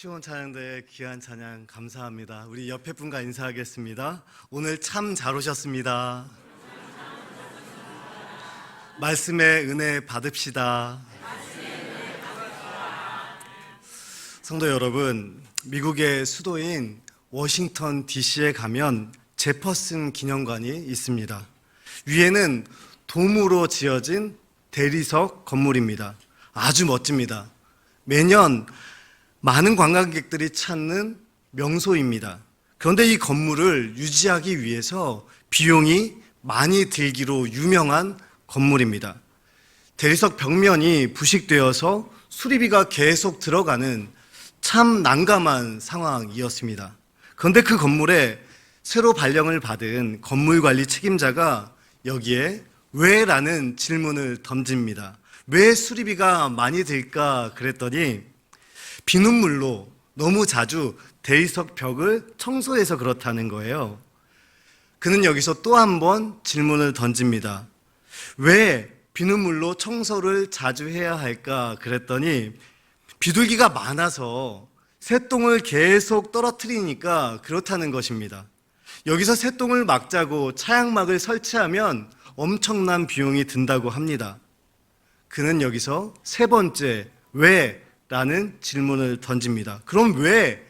시온 찬양대의 귀한 찬양 감사합니다. 우리 옆에 분과 인사하겠습니다. 오늘 참 잘 오셨습니다. 말씀의 은혜 받읍시다. 성도 여러분, 미국의 수도인 워싱턴 DC에 가면 제퍼슨 기념관이 있습니다. 위에는 돔으로 지어진 대리석 건물입니다. 아주 멋집니다. 매년 많은 관광객들이 찾는 명소입니다. 그런데 이 건물을 유지하기 위해서 비용이 많이 들기로 유명한 건물입니다. 대리석 벽면이 부식되어서 수리비가 계속 들어가는 참 난감한 상황이었습니다. 그런데 그 건물에 새로 발령을 받은 건물관리 책임자가 여기에 왜? 라는 질문을 던집니다. 왜 수리비가 많이 들까 그랬더니 비눗물로 너무 자주 대리석 벽을 청소해서 그렇다는 거예요. 그는 여기서 또 한 번 질문을 던집니다. 왜 비눗물로 청소를 자주 해야 할까 그랬더니 비둘기가 많아서 새똥을 계속 떨어뜨리니까 그렇다는 것입니다. 여기서 새똥을 막자고 차양막을 설치하면 엄청난 비용이 든다고 합니다. 그는 여기서 세 번째 왜? 라는 질문을 던집니다. 그럼 왜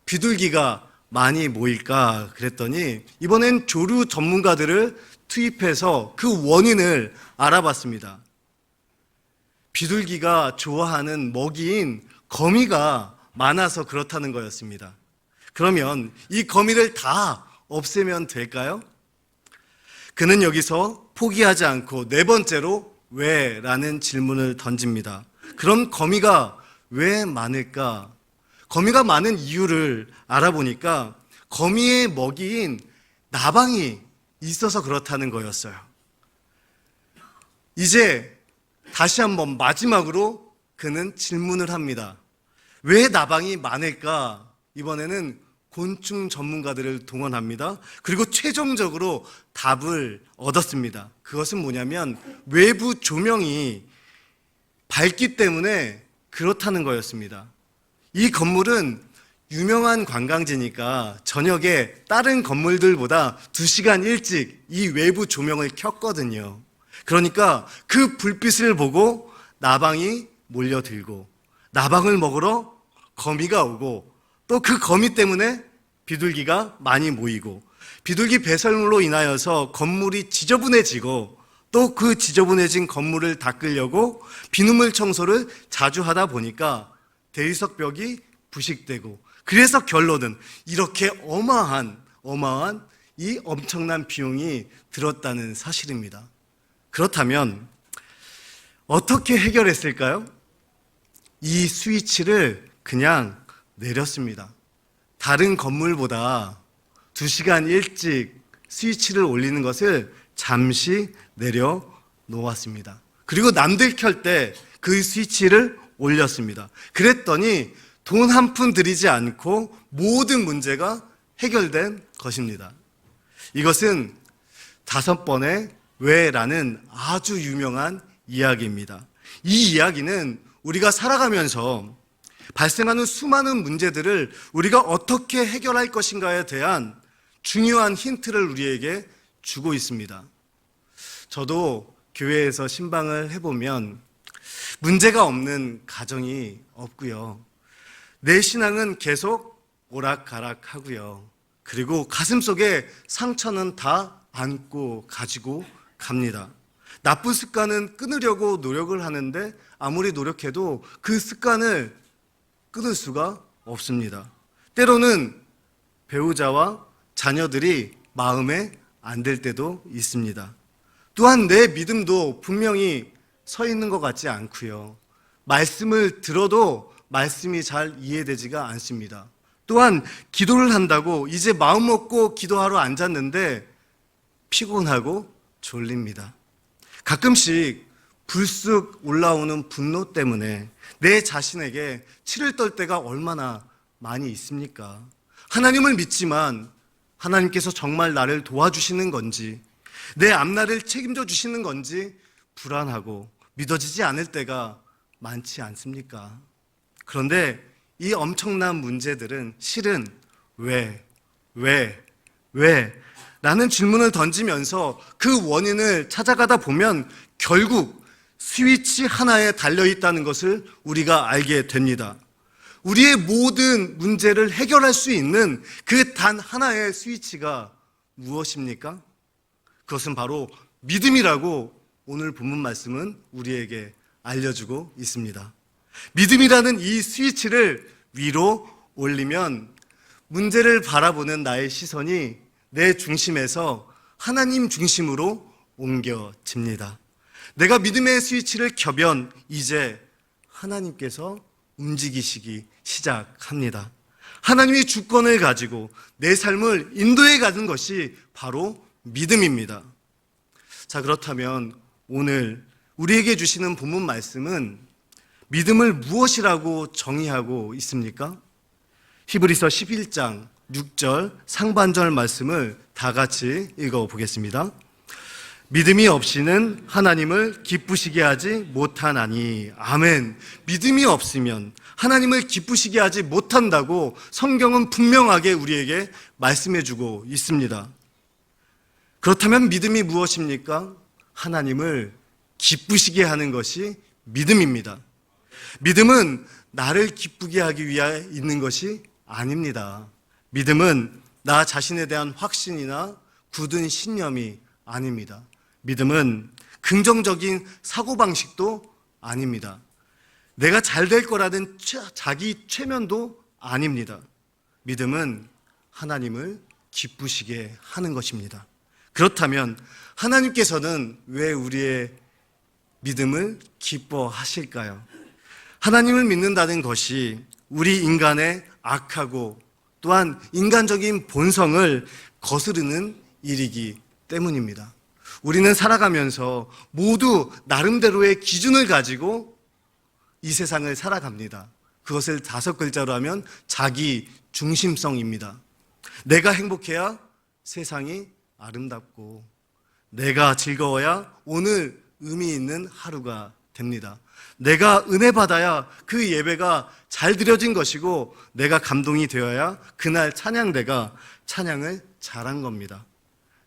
비둘기가 많이 모일까 그랬더니 이번엔 조류 전문가들을 투입해서 그 원인을 알아봤습니다. 비둘기가 좋아하는 먹이인 거미가 많아서 그렇다는 거였습니다. 그러면 이 거미를 다 없애면 될까요? 그는 여기서 포기하지 않고 네 번째로 왜? 라는 질문을 던집니다. 그럼 거미가 왜 많을까? 거미가 많은 이유를 알아보니까 거미의 먹이인 나방이 있어서 그렇다는 거였어요. 이제 다시 한번 마지막으로 그는 질문을 합니다. 왜 나방이 많을까? 이번에는 곤충 전문가들을 동원합니다. 그리고 최종적으로 답을 얻었습니다. 그것은 뭐냐면 외부 조명이 밝기 때문에 그렇다는 거였습니다. 이 건물은 유명한 관광지니까 저녁에 다른 건물들보다 2시간 일찍 이 외부 조명을 켰거든요. 그러니까 그 불빛을 보고 나방이 몰려들고 나방을 먹으러 거미가 오고 또 그 거미 때문에 비둘기가 많이 모이고 비둘기 배설물로 인하여서 건물이 지저분해지고 또 그 지저분해진 건물을 닦으려고 비눗물 청소를 자주 하다 보니까 대리석 벽이 부식되고 그래서 결론은 이렇게 어마한 이 엄청난 비용이 들었다는 사실입니다. 그렇다면 어떻게 해결했을까요? 이 스위치를 그냥 내렸습니다. 다른 건물보다 2시간 일찍 스위치를 올리는 것을 잠시 내려놓았습니다. 그리고 남들 켤 때 그 스위치를 올렸습니다. 그랬더니 돈 한 푼 들이지 않고 모든 문제가 해결된 것입니다. 이것은 5번의 왜라는 아주 유명한 이야기입니다. 이 이야기는 우리가 살아가면서 발생하는 수많은 문제들을 우리가 어떻게 해결할 것인가에 대한 중요한 힌트를 우리에게 주고 있습니다. 저도 교회에서 신방을 해보면 문제가 없는 가정이 없고요. 내 신앙은 계속 오락가락 하고요. 그리고 가슴속에 상처는 다 안고 가지고 갑니다. 나쁜 습관은 끊으려고 노력을 하는데 아무리 노력해도 그 습관을 끊을 수가 없습니다. 때로는 배우자와 자녀들이 마음에 안 들 때도 있습니다. 또한 내 믿음도 분명히 서 있는 것 같지 않고요. 말씀을 들어도 말씀이 잘 이해되지가 않습니다. 또한 기도를 한다고 이제 마음 먹고 기도하러 앉았는데 피곤하고 졸립니다. 가끔씩 불쑥 올라오는 분노 때문에 내 자신에게 치를 떨 때가 얼마나 많이 있습니까? 하나님을 믿지만 하나님께서 정말 나를 도와주시는 건지 내 앞날을 책임져 주시는 건지 불안하고 믿어지지 않을 때가 많지 않습니까? 그런데 이 엄청난 문제들은 실은 왜? 라는 질문을 던지면서 그 원인을 찾아가다 보면 결국 스위치 하나에 달려있다는 것을 우리가 알게 됩니다. 우리의 모든 문제를 해결할 수 있는 그 단 하나의 스위치가 무엇입니까? 그것은 바로 믿음이라고 오늘 본문 말씀은 우리에게 알려주고 있습니다. 믿음이라는 이 스위치를 위로 올리면 문제를 바라보는 나의 시선이 내 중심에서 하나님 중심으로 옮겨집니다. 내가 믿음의 스위치를 켜면 이제 하나님께서 움직이시기 시작합니다. 하나님이 주권을 가지고 내 삶을 인도해 가는 것이 바로 믿음입니다. 자, 그렇다면 오늘 우리에게 주시는 본문 말씀은 믿음을 무엇이라고 정의하고 있습니까? 히브리서 11장 6절 상반절 말씀을 다 같이 읽어보겠습니다. 믿음이 없이는 하나님을 기쁘시게 하지 못하나니. 아멘. 믿음이 없으면 하나님을 기쁘시게 하지 못한다고 성경은 분명하게 우리에게 말씀해주고 있습니다. 그렇다면 믿음이 무엇입니까? 하나님을 기쁘시게 하는 것이 믿음입니다. 믿음은 나를 기쁘게 하기 위해 있는 것이 아닙니다. 믿음은 나 자신에 대한 확신이나 굳은 신념이 아닙니다. 믿음은 긍정적인 사고방식도 아닙니다. 내가 잘 될 거라는 자기 최면도 아닙니다. 믿음은 하나님을 기쁘시게 하는 것입니다. 그렇다면 하나님께서는 왜 우리의 믿음을 기뻐하실까요? 하나님을 믿는다는 것이 우리 인간의 악하고 또한 인간적인 본성을 거스르는 일이기 때문입니다. 우리는 살아가면서 모두 나름대로의 기준을 가지고 이 세상을 살아갑니다. 그것을 5글자로 하면 자기 중심성입니다. 내가 행복해야 세상이 아름답고 내가 즐거워야 오늘 의미 있는 하루가 됩니다. 내가 은혜 받아야 그 예배가 잘 드려진 것이고 내가 감동이 되어야 그날 찬양대가 찬양을 잘한 겁니다.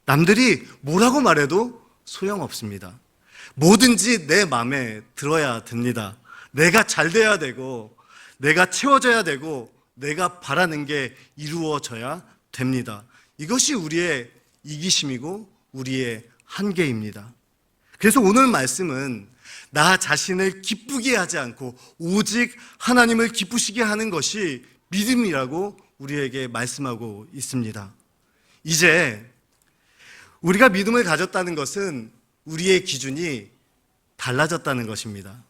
남들이 뭐라고 말해도 소용없습니다. 뭐든지 내 마음에 들어야 됩니다. 내가 잘 돼야 되고 내가 채워져야 되고 내가 바라는 게 이루어져야 됩니다. 이것이 우리의 이기심이고 우리의 한계입니다. 그래서 오늘 말씀은 나 자신을 기쁘게 하지 않고 오직 하나님을 기쁘시게 하는 것이 믿음이라고 우리에게 말씀하고 있습니다. 이제 우리가 믿음을 가졌다는 것은 우리의 기준이 달라졌다는 것입니다.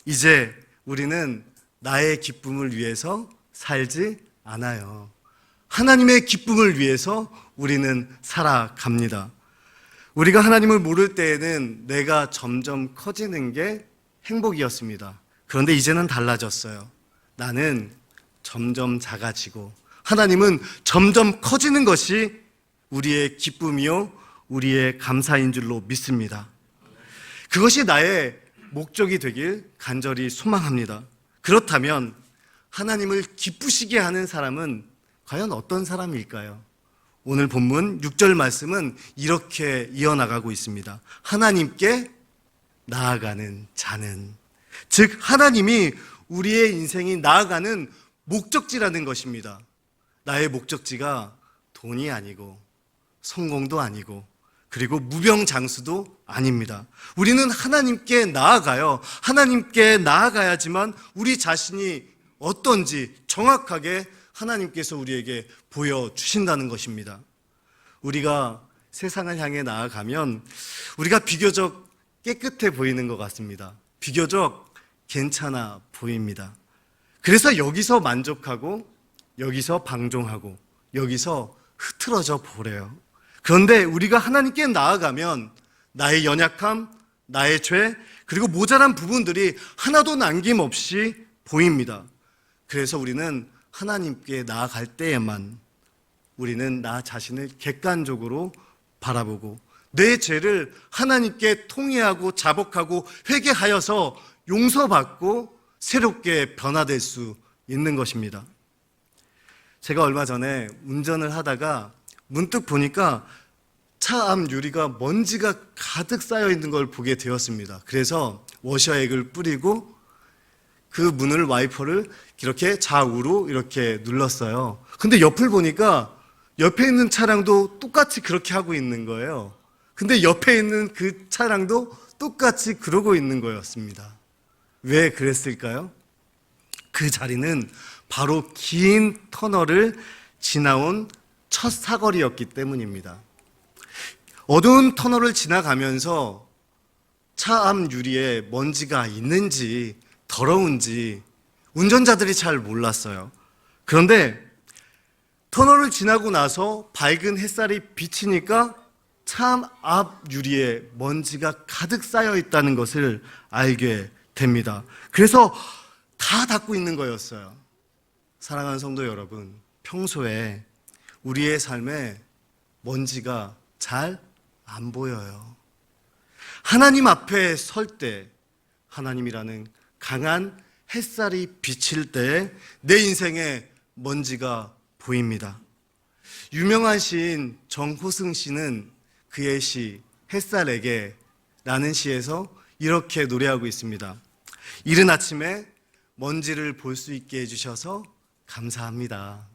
이제 우리는 나의 기쁨을 위해서 살지 않아요. 하나님의 기쁨을 위해서 우리는 살아갑니다. 우리가 하나님을 모를 때에는 내가 점점 커지는 게 행복이었습니다. 그런데 이제는 달라졌어요. 나는 점점 작아지고 하나님은 점점 커지는 것이 우리의 기쁨이요 우리의 감사인 줄로 믿습니다. 그것이 나의 목적이 되길 간절히 소망합니다. 그렇다면 하나님을 기쁘시게 하는 사람은 과연 어떤 사람일까요? 오늘 본문 6절 말씀은 이렇게 이어나가고 있습니다. 하나님께 나아가는 자는, 즉 하나님이 우리의 인생이 나아가는 목적지라는 것입니다. 나의 목적지가 돈이 아니고 성공도 아니고 그리고 무병장수도 아닙니다. 우리는 하나님께 나아가요. 하나님께 나아가야지만 우리 자신이 어떤지 정확하게 하나님께서 우리에게 보여주신다는 것입니다. 우리가 세상을 향해 나아가면 우리가 비교적 깨끗해 보이는 것 같습니다. 비교적 괜찮아 보입니다. 그래서 여기서 만족하고 여기서 방종하고 여기서 흐트러져 버려요. 그런데 우리가 하나님께 나아가면 나의 연약함, 나의 죄, 그리고 모자란 부분들이 하나도 남김없이 보입니다. 그래서 우리는 하나님께 나아갈 때에만 우리는 나 자신을 객관적으로 바라보고 내 죄를 하나님께 통회하고 자복하고 회개하여서 용서받고 새롭게 변화될 수 있는 것입니다. 제가 얼마 전에 운전을 하다가 문득 보니까 차 앞 유리가 먼지가 가득 쌓여 있는 걸 보게 되었습니다. 그래서 워셔액을 뿌리고 그 문을 와이퍼를 이렇게 좌우로 이렇게 눌렀어요. 근데 옆을 보니까 옆에 있는 차량도 똑같이 그렇게 하고 있는 거예요. 근데 옆에 있는 그 차량도 똑같이 그러고 있는 거였습니다. 왜 그랬을까요? 그 자리는 바로 긴 터널을 지나온 첫 사거리였기 때문입니다. 어두운 터널을 지나가면서 차 앞 유리에 먼지가 있는지 더러운지 운전자들이 잘 몰랐어요. 그런데 터널을 지나고 나서 밝은 햇살이 비치니까 차 앞 유리에 먼지가 가득 쌓여 있다는 것을 알게 됩니다. 그래서 다 닦고 있는 거였어요. 사랑하는 성도 여러분, 평소에 우리의 삶에 먼지가 잘 안 보여요. 하나님 앞에 설 때, 하나님이라는 강한 햇살이 비칠 때 내 인생에 먼지가 보입니다. 유명한 시인 정호승 씨는 그의 시 햇살에게 라는 시에서 이렇게 노래하고 있습니다. 이른 아침에 먼지를 볼 수 있게 해주셔서 감사합니다.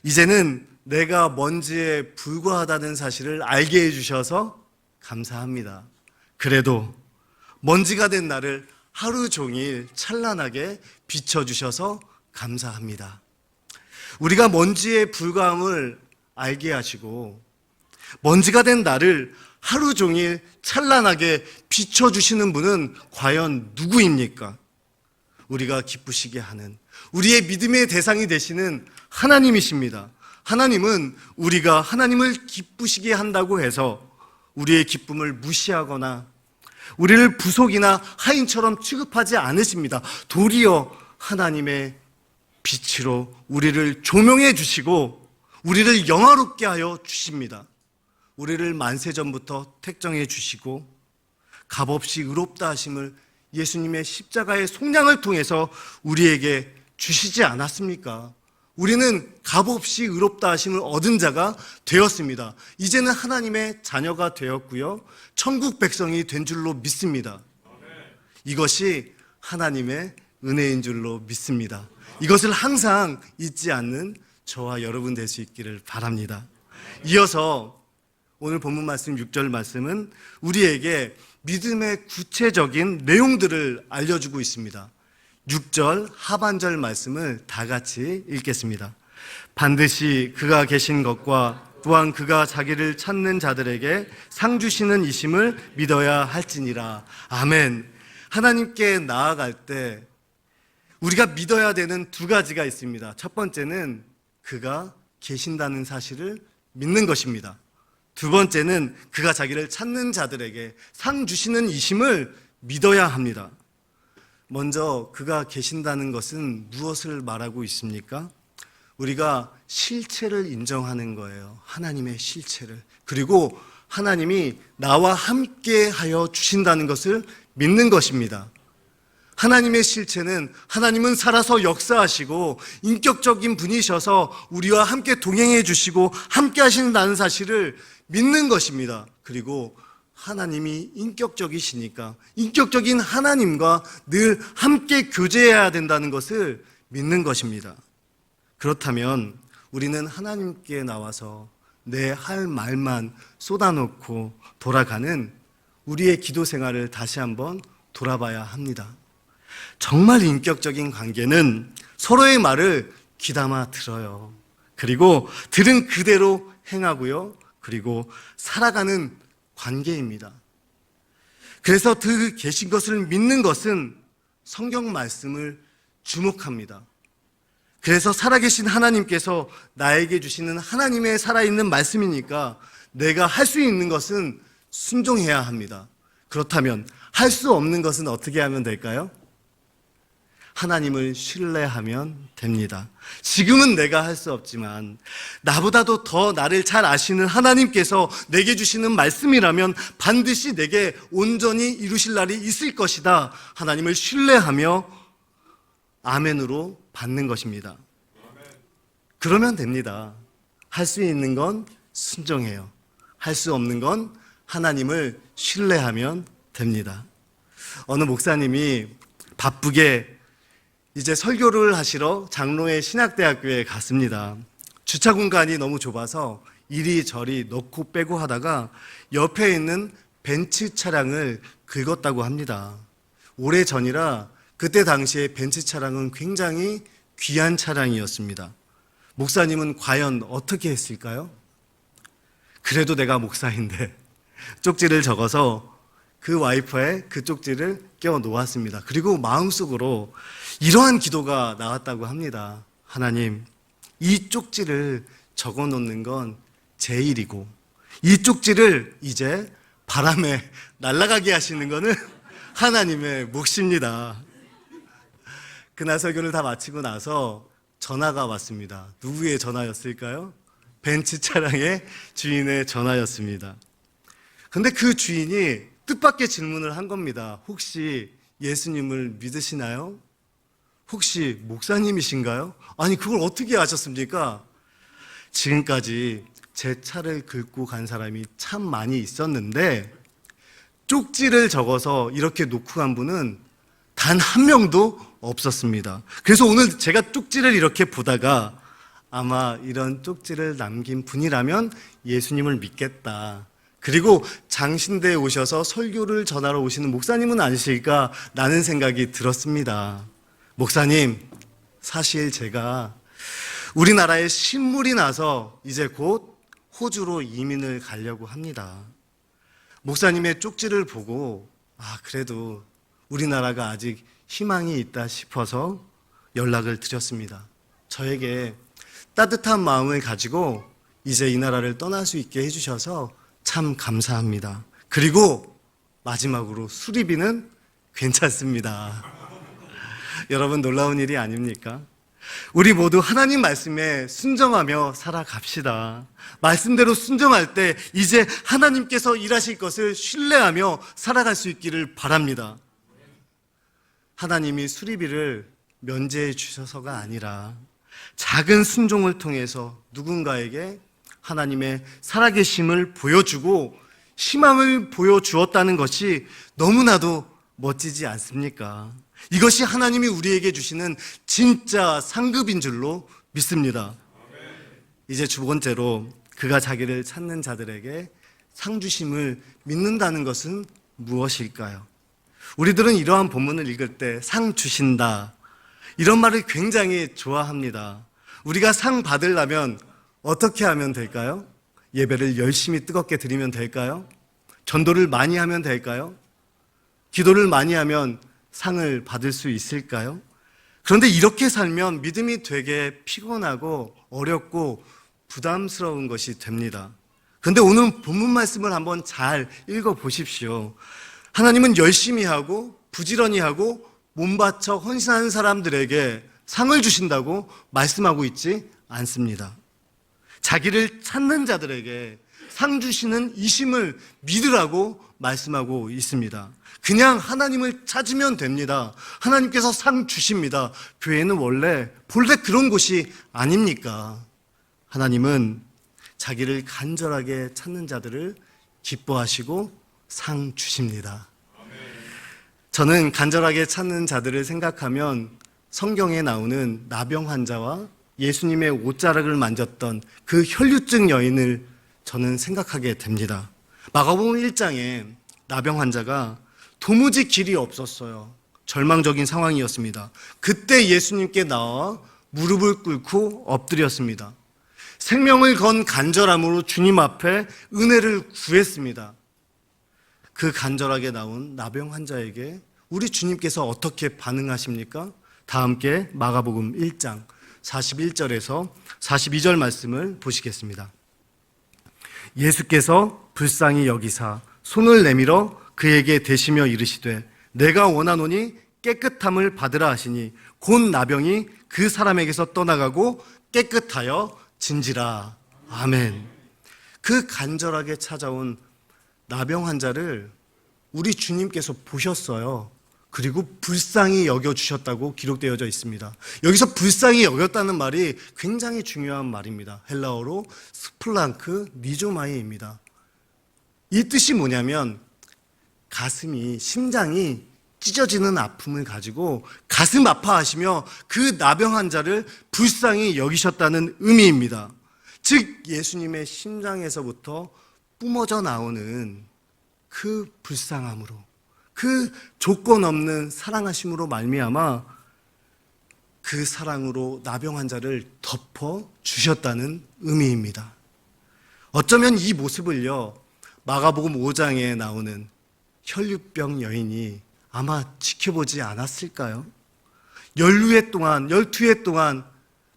이제는 내가 먼지에 불과하다는 사실을 알게 해주셔서 감사합니다. 그래도 먼지가 된 나를 하루 종일 찬란하게 비춰주셔서 감사합니다. 우리가 먼지의 불과함을 알게 하시고 먼지가 된 나를 하루 종일 찬란하게 비춰주시는 분은 과연 누구입니까? 우리가 기쁘시게 하는 우리의 믿음의 대상이 되시는 하나님이십니다. 하나님은 우리가 하나님을 기쁘시게 한다고 해서 우리의 기쁨을 무시하거나 우리를 부속이나 하인처럼 취급하지 않으십니다. 도리어 하나님의 빛으로 우리를 조명해 주시고 우리를 영화롭게 하여 주십니다. 우리를 만세전부터 택정해 주시고 값없이 의롭다 하심을 예수님의 십자가의 속량을 통해서 우리에게 주시지 않았습니까? 우리는 값없이 의롭다 하심을 얻은 자가 되었습니다. 이제는 하나님의 자녀가 되었고요, 천국 백성이 된 줄로 믿습니다. 이것이 하나님의 은혜인 줄로 믿습니다. 이것을 항상 잊지 않는 저와 여러분 될 수 있기를 바랍니다. 이어서 오늘 본문 말씀 6절 말씀은 우리에게 믿음의 구체적인 내용들을 알려주고 있습니다. 6절 하반절 말씀을 다 같이 읽겠습니다. 반드시 그가 계신 것과 또한 그가 자기를 찾는 자들에게 상 주시는 이심을 믿어야 할지니라. 아멘. 하나님께 나아갈 때 우리가 믿어야 되는 두 가지가 있습니다. 첫 번째는 그가 계신다는 사실을 믿는 것입니다. 두 번째는 그가 자기를 찾는 자들에게 상 주시는 이심을 믿어야 합니다. 먼저 그가 계신다는 것은 무엇을 말하고 있습니까? 우리가 실체를 인정하는 거예요. 하나님의 실체를. 그리고 하나님이 나와 함께 하여 주신다는 것을 믿는 것입니다. 하나님의 실체는 하나님은 살아서 역사하시고 인격적인 분이셔서 우리와 함께 동행해 주시고 함께 하신다는 사실을 믿는 것입니다. 그리고 하나님이 인격적이시니까 인격적인 하나님과 늘 함께 교제해야 된다는 것을 믿는 것입니다. 그렇다면 우리는 하나님께 나와서 내 할 말만 쏟아놓고 돌아가는 우리의 기도 생활을 다시 한번 돌아봐야 합니다. 정말 인격적인 관계는 서로의 말을 귀담아 들어요. 그리고 들은 그대로 행하고요. 그리고 살아가는 관계입니다. 그래서 그 계신 것을 믿는 것은 성경 말씀을 주목합니다. 그래서 살아계신 하나님께서 나에게 주시는 하나님의 살아있는 말씀이니까 내가 할 수 있는 것은 순종해야 합니다. 그렇다면 할 수 없는 것은 어떻게 하면 될까요? 하나님을 신뢰하면 됩니다. 지금은 내가 할 수 없지만 나보다도 더 나를 잘 아시는 하나님께서 내게 주시는 말씀이라면 반드시 내게 온전히 이루실 날이 있을 것이다. 하나님을 신뢰하며 아멘으로 받는 것입니다. 그러면 됩니다. 할 수 있는 건 순종해요. 할 수 없는 건 하나님을 신뢰하면 됩니다. 어느 목사님이 바쁘게 이제 설교를 하시러 장로의 신학대학교에 갔습니다. 주차 공간이 너무 좁아서 이리저리 넣고 빼고 하다가 옆에 있는 벤츠 차량을 긁었다고 합니다. 오래전이라 그때 당시에 벤츠 차량은 굉장히 귀한 차량이었습니다. 목사님은 과연 어떻게 했을까요? 그래도 내가 목사인데 쪽지를 적어서 그 와이퍼에 그 쪽지를 껴 놓았습니다. 그리고 마음속으로 이러한 기도가 나왔다고 합니다. 하나님, 이 쪽지를 적어 놓는 건 제 일이고 이 쪽지를 이제 바람에 날아가게 하시는 거는 하나님의 몫입니다. 그날 설교를 다 마치고 나서 전화가 왔습니다. 누구의 전화였을까요? 벤츠 차량의 주인의 전화였습니다. 근데 그 주인이 뜻밖의 질문을 한 겁니다. 혹시 예수님을 믿으시나요? 혹시 목사님이신가요? 아니, 그걸 어떻게 아셨습니까? 지금까지 제 차를 긁고 간 사람이 참 많이 있었는데 쪽지를 적어서 이렇게 놓고 간 분은 단 한 명도 없었습니다. 그래서 오늘 제가 쪽지를 이렇게 보다가 아마 이런 쪽지를 남긴 분이라면 예수님을 믿겠다. 그리고 장신대에 오셔서 설교를 전하러 오시는 목사님은 아니실까 라는 생각이 들었습니다. 목사님, 사실 제가 우리나라에 신물이 나서 이제 곧 호주로 이민을 가려고 합니다. 목사님의 쪽지를 보고 그래도 우리나라가 아직 희망이 있다 싶어서 연락을 드렸습니다. 저에게 따뜻한 마음을 가지고 이제 이 나라를 떠날 수 있게 해주셔서 참 감사합니다. 그리고 마지막으로 수리비는 괜찮습니다. 여러분, 놀라운 일이 아닙니까? 우리 모두 하나님 말씀에 순종하며 살아갑시다. 말씀대로 순종할 때 이제 하나님께서 일하실 것을 신뢰하며 살아갈 수 있기를 바랍니다. 하나님이 수리비를 면제해 주셔서가 아니라 작은 순종을 통해서 누군가에게 하나님의 살아계심을 보여주고 희망을 보여주었다는 것이 너무나도 멋지지 않습니까? 이것이 하나님이 우리에게 주시는 진짜 상급인 줄로 믿습니다. 이제 두 번째로 그가 자기를 찾는 자들에게 상 주심을 믿는다는 것은 무엇일까요? 우리들은 이러한 본문을 읽을 때 상 주신다, 이런 말을 굉장히 좋아합니다. 우리가 상 받으려면 어떻게 하면 될까요? 예배를 열심히 뜨겁게 드리면 될까요? 전도를 많이 하면 될까요? 기도를 많이 하면 상을 받을 수 있을까요? 그런데 이렇게 살면 믿음이 되게 피곤하고 어렵고 부담스러운 것이 됩니다. 그런데 오늘 본문 말씀을 한번 잘 읽어보십시오. 하나님은 열심히 하고 부지런히 하고 몸 바쳐 헌신하는 사람들에게 상을 주신다고 말씀하고 있지 않습니다. 자기를 찾는 자들에게 상 주시는 이심을 믿으라고 말씀하고 있습니다. 그냥 하나님을 찾으면 됩니다. 하나님께서 상 주십니다. 교회는 본래 그런 곳이 아닙니까? 하나님은 자기를 간절하게 찾는 자들을 기뻐하시고 상 주십니다. 저는 간절하게 찾는 자들을 생각하면 성경에 나오는 나병 환자와 예수님의 옷자락을 만졌던 그 혈류증 여인을 저는 생각하게 됩니다. 마가복음 1장에 나병 환자가 도무지 길이 없었어요. 절망적인 상황이었습니다. 그때 예수님께 나와 무릎을 꿇고 엎드렸습니다. 생명을 건 간절함으로 주님 앞에 은혜를 구했습니다. 그 간절하게 나온 나병 환자에게 우리 주님께서 어떻게 반응하십니까? 다 함께 마가복음 1장 41절에서 42절 말씀을 보시겠습니다. 예수께서 불쌍히 여기사 손을 내밀어 그에게 대시며 이르시되 내가 원하노니 깨끗함을 받으라 하시니 곧 나병이 그 사람에게서 떠나가고 깨끗하여 진지라. 아멘. 그 간절하게 찾아온 나병 환자를 우리 주님께서 보셨어요. 그리고 불쌍히 여겨주셨다고 기록되어져 있습니다. 여기서 불쌍히 여겼다는 말이 굉장히 중요한 말입니다. 헬라어로 스플랑크 니조마이입니다. 이 뜻이 뭐냐면 가슴이, 심장이 찢어지는 아픔을 가지고 가슴 아파하시며 그 나병 환자를 불쌍히 여기셨다는 의미입니다. 즉 예수님의 심장에서부터 뿜어져 나오는 그 불쌍함으로, 그 조건 없는 사랑하심으로 말미암아 그 사랑으로 나병 환자를 덮어 주셨다는 의미입니다. 어쩌면 이 모습을요, 마가복음 5장에 나오는 혈류병 여인이 아마 지켜보지 않았을까요? 12회 동안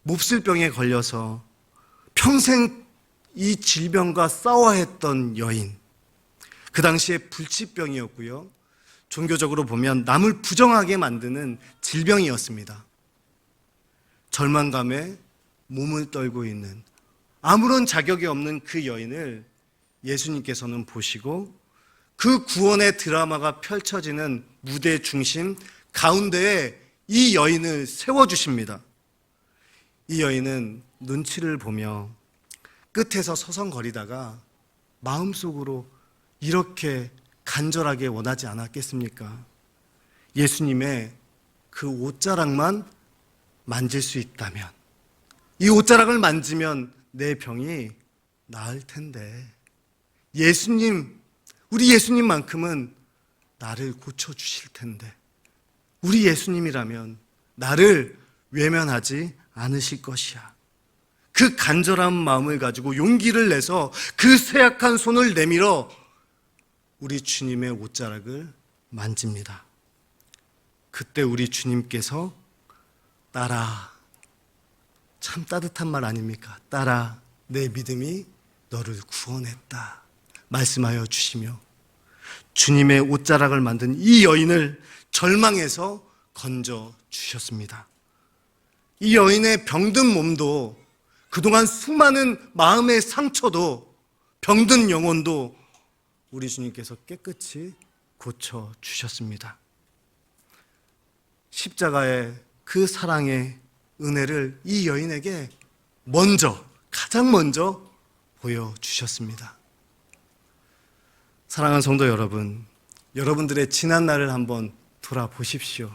몹쓸병에 걸려서 평생 이 질병과 싸워야 했던 여인. 그 당시에 불치병이었고요. 종교적으로 보면 남을 부정하게 만드는 질병이었습니다. 절망감에 몸을 떨고 있는 아무런 자격이 없는 그 여인을 예수님께서는 보시고 그 구원의 드라마가 펼쳐지는 무대 중심 가운데에 이 여인을 세워주십니다. 이 여인은 눈치를 보며 끝에서 서성거리다가 마음속으로 이렇게 간절하게 원하지 않았겠습니까? 예수님의 그 옷자락만 만질 수 있다면, 이 옷자락을 만지면 내 병이 나을 텐데, 우리 예수님만큼은 나를 고쳐주실 텐데, 우리 예수님이라면 나를 외면하지 않으실 것이야. 그 간절한 마음을 가지고 용기를 내서 그 쇠약한 손을 내밀어 우리 주님의 옷자락을 만집니다. 그때 우리 주님께서 딸아, 참 따뜻한 말 아닙니까? 딸아, 내 믿음이 너를 구원했다 말씀하여 주시며 주님의 옷자락을 만든 이 여인을 절망에서 건져 주셨습니다. 이 여인의 병든 몸도, 그동안 수많은 마음의 상처도, 병든 영혼도 우리 주님께서 깨끗이 고쳐 주셨습니다. 십자가의 그 사랑의 은혜를 이 여인에게 가장 먼저 보여주셨습니다. 사랑하는 성도 여러분, 여러분들의 지난 날을 한번 돌아보십시오.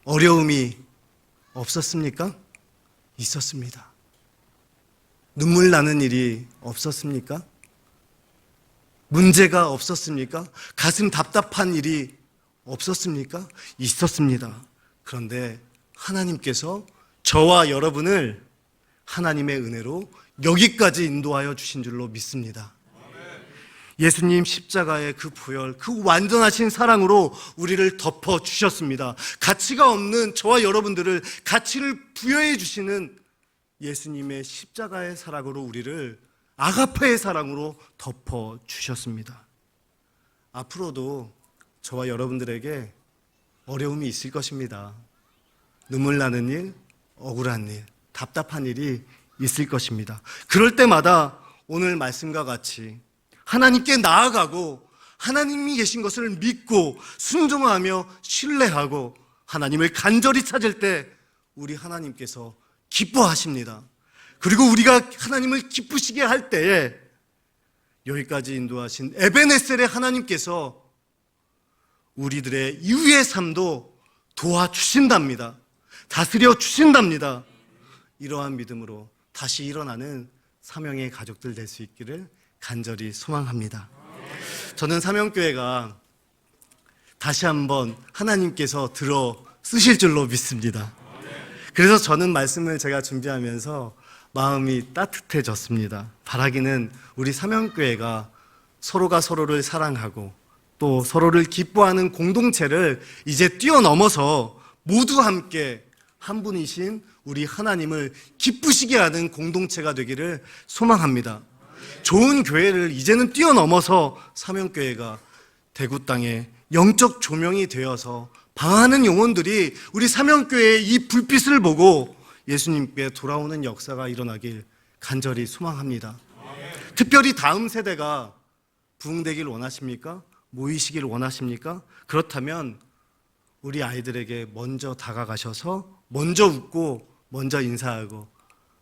어려움이 없었습니까? 있었습니다. 눈물 나는 일이 없었습니까? 문제가 없었습니까? 가슴 답답한 일이 없었습니까? 있었습니다. 그런데 하나님께서 저와 여러분을 하나님의 은혜로 여기까지 인도하여 주신 줄로 믿습니다. 예수님 십자가의 그 보혈, 그 완전하신 사랑으로 우리를 덮어 주셨습니다. 가치가 없는 저와 여러분들을 가치를 부여해 주시는 예수님의 십자가의 사랑으로 우리를 아가페의 사랑으로 덮어 주셨습니다. 앞으로도 저와 여러분들에게 어려움이 있을 것입니다. 눈물 나는 일, 억울한 일, 답답한 일이 있을 것입니다. 그럴 때마다 오늘 말씀과 같이 하나님께 나아가고 하나님이 계신 것을 믿고 순종하며 신뢰하고 하나님을 간절히 찾을 때 우리 하나님께서 기뻐하십니다. 그리고 우리가 하나님을 기쁘시게 할 때에 여기까지 인도하신 에베네셀의 하나님께서 우리들의 이후의 삶도 도와주신답니다. 다스려 주신답니다. 이러한 믿음으로 다시 일어나는 사명의 가족들 될 수 있기를 간절히 소망합니다. 저는 사명교회가 다시 한번 하나님께서 들어 쓰실 줄로 믿습니다. 그래서 저는 말씀을 제가 준비하면서 마음이 따뜻해졌습니다. 바라기는 우리 사명교회가 서로가 서로를 사랑하고 또 서로를 기뻐하는 공동체를 이제 뛰어넘어서 모두 함께 한 분이신 우리 하나님을 기쁘시게 하는 공동체가 되기를 소망합니다. 좋은 교회를 이제는 뛰어넘어서 사명교회가 대구 땅에 영적 조명이 되어서 방황하는 영혼들이 우리 사명교회의 이 불빛을 보고 예수님께 돌아오는 역사가 일어나길 간절히 소망합니다. 특별히 다음 세대가 부흥되길 원하십니까? 모이시길 원하십니까? 그렇다면 우리 아이들에게 먼저 다가가셔서 먼저 웃고 먼저 인사하고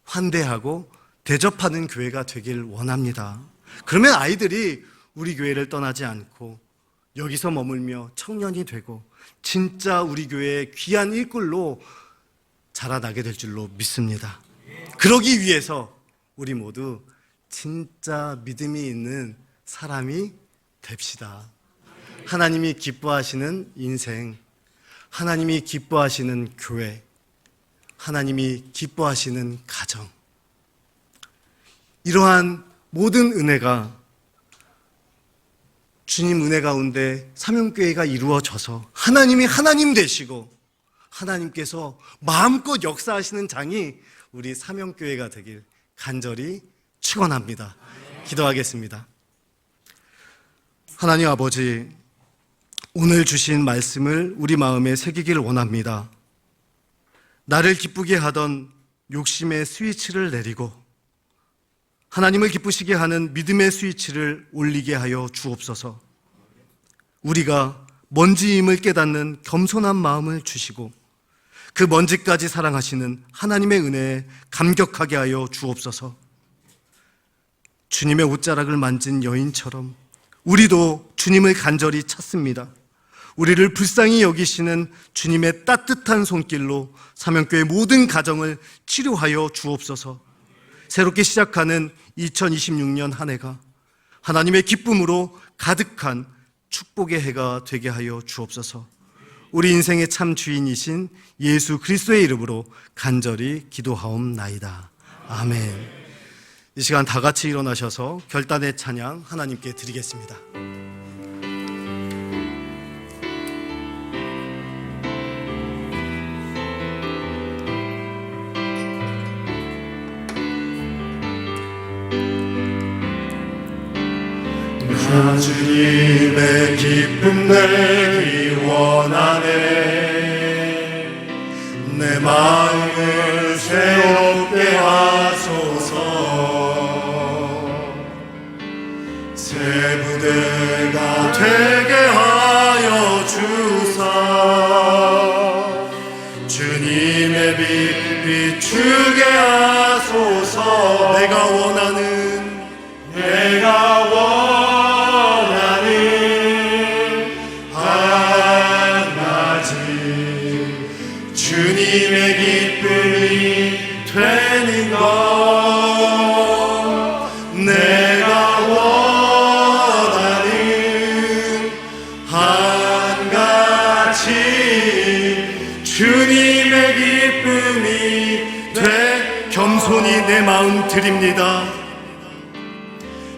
환대하고 대접하는 교회가 되길 원합니다. 그러면 아이들이 우리 교회를 떠나지 않고 여기서 머물며 청년이 되고 진짜 우리 교회의 귀한 일꾼로 자라나게 될 줄로 믿습니다. 그러기 위해서 우리 모두 진짜 믿음이 있는 사람이 됩시다. 하나님이 기뻐하시는 인생, 하나님이 기뻐하시는 교회, 하나님이 기뻐하시는 가정, 이러한 모든 은혜가 주님 은혜 가운데 사명교회가 이루어져서 하나님이 하나님 되시고 하나님께서 마음껏 역사하시는 장이 우리 사명교회가 되길 간절히 축원합니다. 기도하겠습니다. 하나님 아버지, 오늘 주신 말씀을 우리 마음에 새기길 원합니다. 나를 기쁘게 하던 욕심의 스위치를 내리고 하나님을 기쁘시게 하는 믿음의 스위치를 올리게 하여 주옵소서. 우리가 먼지임을 깨닫는 겸손한 마음을 주시고 그 먼지까지 사랑하시는 하나님의 은혜에 감격하게 하여 주옵소서. 주님의 옷자락을 만진 여인처럼 우리도 주님을 간절히 찾습니다. 우리를 불쌍히 여기시는 주님의 따뜻한 손길로 사명교회 모든 가정을 치료하여 주옵소서. 새롭게 시작하는 2026년 한 해가 하나님의 기쁨으로 가득한 축복의 해가 되게 하여 주옵소서. 우리 인생의 참 주인이신 예수 그리스도의 이름으로 간절히 기도하옵나이다. 아멘. 이 시간 다 같이 일어나셔서 결단의 찬양 하나님께 드리겠습니다. 주님의 기쁨 내기 원하네. 내 마음을 새롭게 하소서. 새 부대가 되게 하여 주사. 주님의 빛 비추게 하소서. 내가 원하는 주님의 기쁨이 되는 것. 내가 원하는 한 가지 주님의 기쁨이 돼. 겸손히 내 마음 드립니다.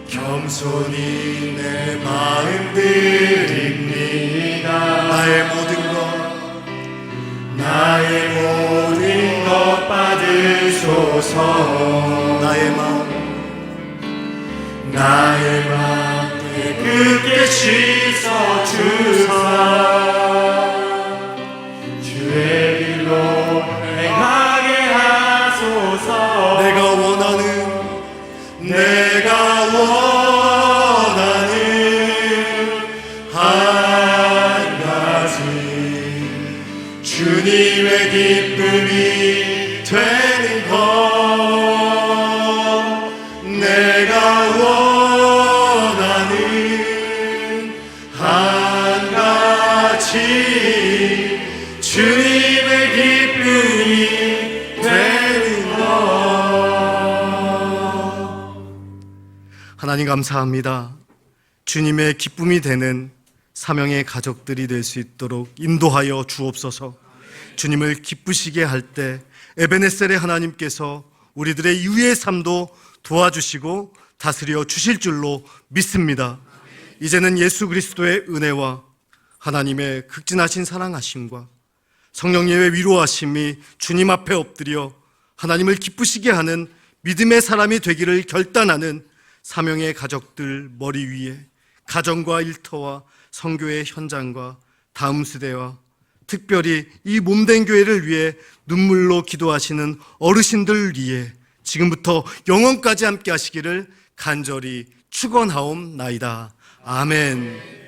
겸손히 내 마음 드립니다. 나의 모든 것, 나의 모든 것 받으소서. 나의 마음 깨끗게 씻어 주사. 주의 길로 행하게 하소서. 내가 원하는 한 가지 주님의 기쁨이 되는 것. 내가 원하는 한 가지 주님의 기쁨이 되는 것. 하나님 감사합니다. 주님의 기쁨이 되는 사명의 가족들이 될 수 있도록 인도하여 주옵소서. 주님을 기쁘시게 할 때 에베네셀의 하나님께서 우리들의 이후의 삶도 도와주시고 다스려 주실 줄로 믿습니다. 이제는 예수 그리스도의 은혜와 하나님의 극진하신 사랑하심과 성령님의 위로하심이 주님 앞에 엎드려 하나님을 기쁘시게 하는 믿음의 사람이 되기를 결단하는 사명의 가족들 머리 위에 가정과 일터와 선교의 현장과 다음 세대와 특별히 이 몸된 교회를 위해 눈물로 기도하시는 어르신들 위해 지금부터 영원까지 함께 하시기를 간절히 축원하옵나이다. 아멘.